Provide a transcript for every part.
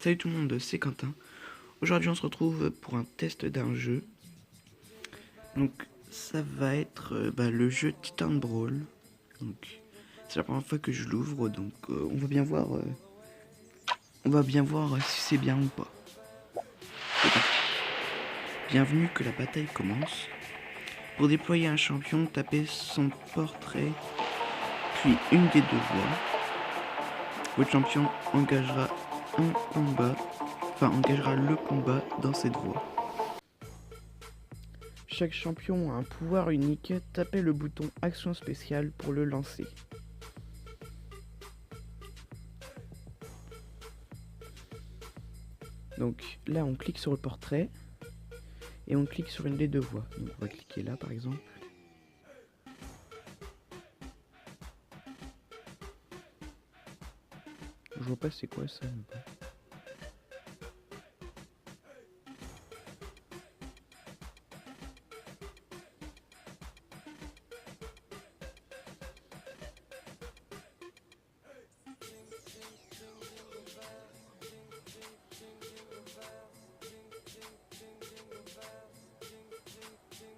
Salut tout le monde, c'est Quentin. Aujourd'hui on se retrouve pour un test d'un jeu. Donc ça va être le jeu Titan Brawl. Donc c'est la première fois que je l'ouvre, donc on va bien voir si c'est bien ou pas. Bienvenue, que la bataille commence. Pour déployer un champion, tapez son portrait, puis une des deux voies. Votre champion engagera le combat dans cette voie. Chaque champion a un pouvoir unique, tapez le bouton action spéciale pour le lancer. Donc là on clique sur le portrait et on clique sur une des deux voies. Donc on va cliquer là par exemple. Je vois pas c'est quoi ça.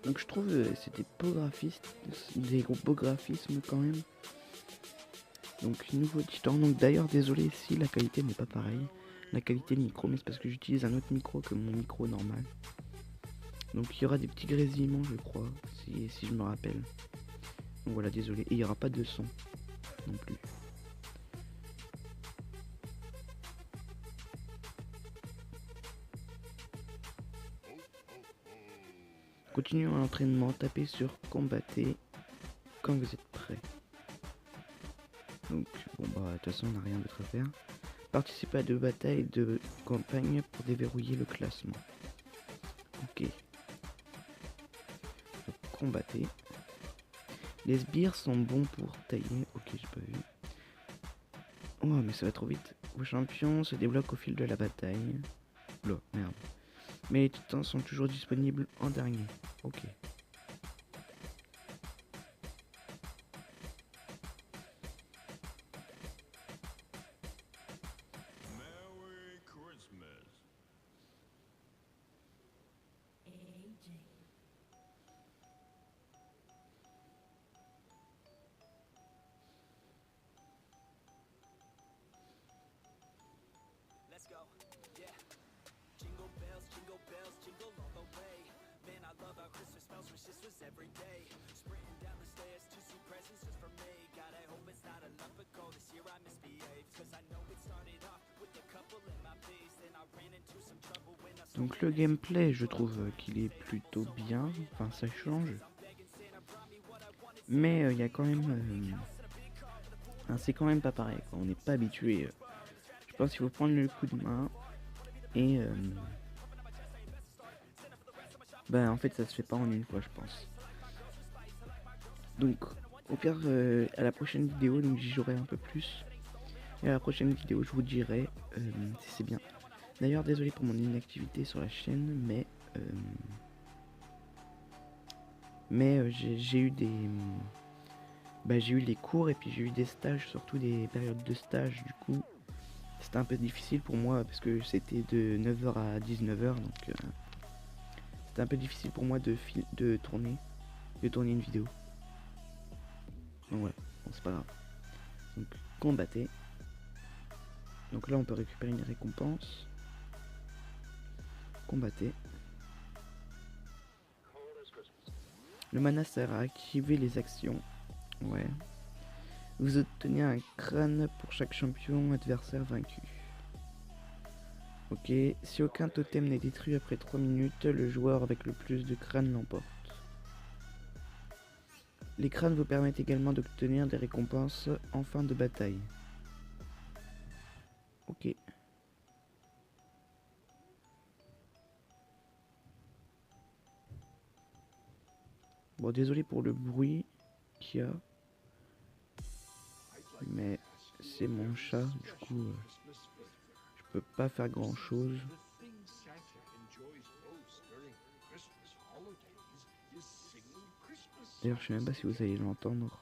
Donc je trouve c'est des gros beaux graphismes quand même. Donc nouveau titan. Donc d'ailleurs désolé si la qualité n'est pas pareille. La qualité de micro, mais c'est parce que j'utilise un autre micro que mon micro normal. Donc il y aura des petits grésillements je crois, si je me rappelle. Donc voilà, désolé. Et il n'y aura pas de son non plus. Continuons l'entraînement, tapez sur combattez quand vous êtes prêt. Donc bon bah de toute façon on n'a rien d'autre à faire. Participez à 2 batailles de campagne pour déverrouiller le classement. Ok. Donc, combattez. Les sbires sont bons pour tailler. Ok, j'ai pas vu. Oh mais ça va trop vite. Vos champions se débloquent au fil de la bataille. Oula, merde. Mais les titans sont toujours disponibles en dernier. Ok. Let's go, yeah. Jingle bells, jingle all the way. Man, I love how Christmas smells, wish this was every day. Sprinting down the stairs to see presents just for me. God, I hope it's not enough, but go this year I misbehaved. Cause I know it started off with a couple in my face. Then I ran into some trouble when I Donc le gameplay, je trouve qu'il est plutôt bien. Enfin, ça change. Mais il y a quand même... c'est quand même pas pareil, quoi. On n'est pas habitué. Je pense qu'il faut prendre le coup de main. Et... en fait, ça se fait pas en une fois, je pense. Donc, au pire, à la prochaine vidéo, donc j'y jouerai un peu plus. Et à la prochaine vidéo, je vous dirai si c'est bien. D'ailleurs, désolé pour mon inactivité sur la chaîne, mais j'ai eu des... j'ai eu les cours et puis j'ai eu des stages, surtout des périodes de stage, du coup. C'était un peu difficile pour moi parce que c'était de 9h à 19h, donc c'était un peu difficile pour moi de tourner une vidéo. Donc voilà, bon, c'est pas grave. Donc combattez. Donc là on peut récupérer une récompense. Combattez. Le mana sert à activer les actions. Ouais. Vous obtenez un crâne pour chaque champion adversaire vaincu. Ok, si aucun totem n'est détruit après 3 minutes, le joueur avec le plus de crânes l'emporte. Les crânes vous permettent également d'obtenir des récompenses en fin de bataille. Ok. Bon, désolé pour le bruit qu'il y a. Mais c'est mon chat, du coup, je peux pas faire grand chose. D'ailleurs, je sais même pas si vous allez l'entendre.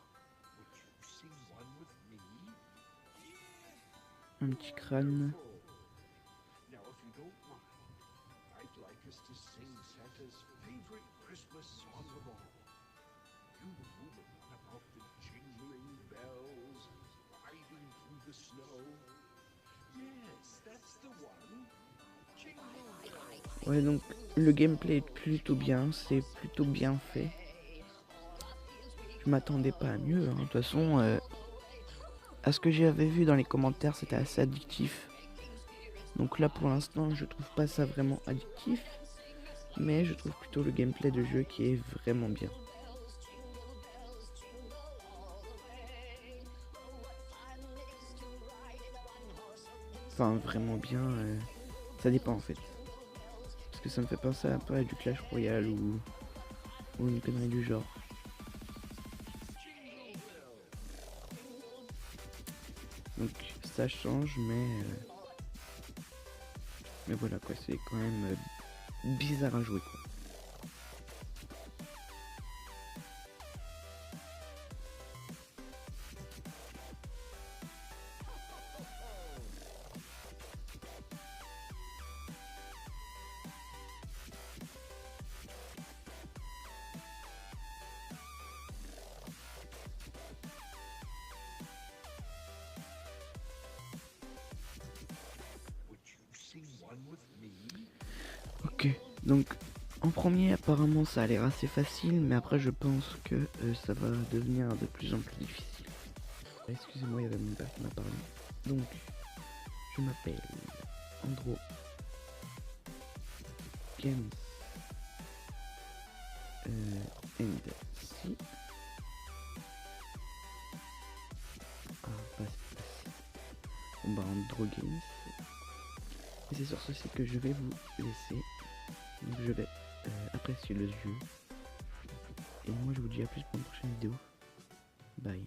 Un petit crâne. Ouais, donc le gameplay est plutôt bien, c'est plutôt bien fait. Je m'attendais pas à mieux, hein. De toute façon, à ce que j'avais vu dans les commentaires, c'était assez addictif. Donc là, pour l'instant, je trouve pas ça vraiment addictif, mais je trouve plutôt le gameplay de jeu qui est vraiment bien. Enfin, vraiment bien, ça dépend en fait. Parce que ça me fait penser un peu à du Clash Royale ou une connerie du genre. Donc ça change, mais voilà quoi, c'est quand même bizarre à jouer quoi. Ok, donc en premier apparemment ça a l'air assez facile, mais après je pense que ça va devenir de plus en plus difficile. Excusez-moi, il y avait mon père qui m'a parlé. Donc, je m'appelle Andro Games and si. Ah, pas bon bah Andro Games. Et c'est sur ce site que je vais vous laisser. Donc je vais apprécier le jeu. Et moi je vous dis à plus pour une prochaine vidéo. Bye.